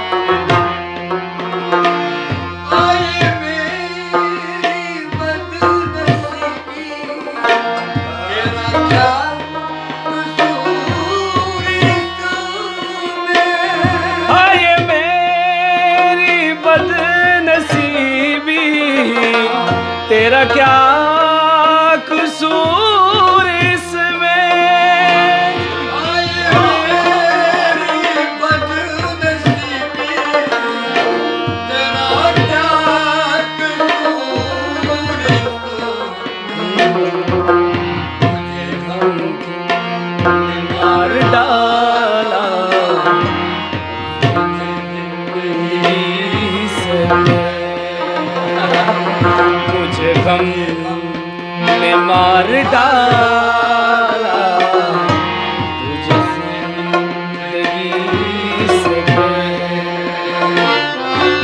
तेरा क्या कसूर इसमें मेरी बदनसीबी तेरा क्या कसूर मुझे गम मार डाला मुझे गम ने मार डाला तुझे जिंदगी से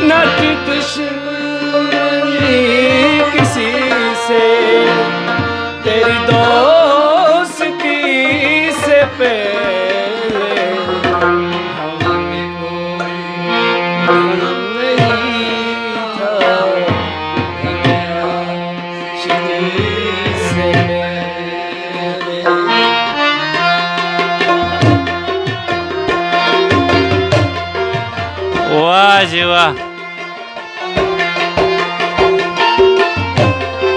न की दुश्मनी किसी से तेरी दोस्ती से पहले हमें कोई वाह जी वाह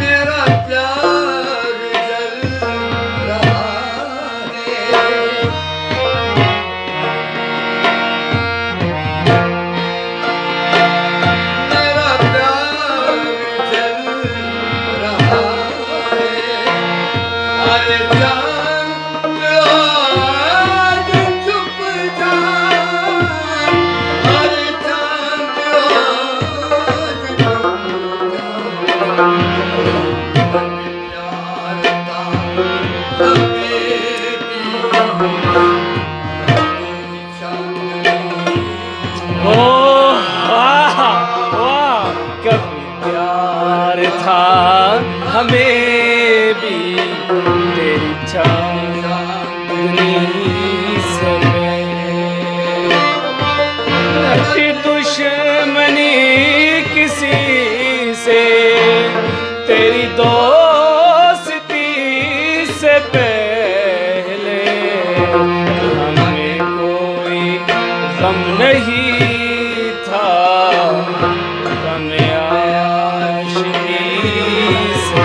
मेरा प्यार जल रहा है मेरा प्यार जल रहा है अरे जान आज चुप जा अरे जान आज चुप जा कभी प्यार था हमें भी तेरी चांदनी से हटी दुश्मनी किसी से तेरी दोस्ती से पहले हमें कोई गम नहीं था गम आशिकी से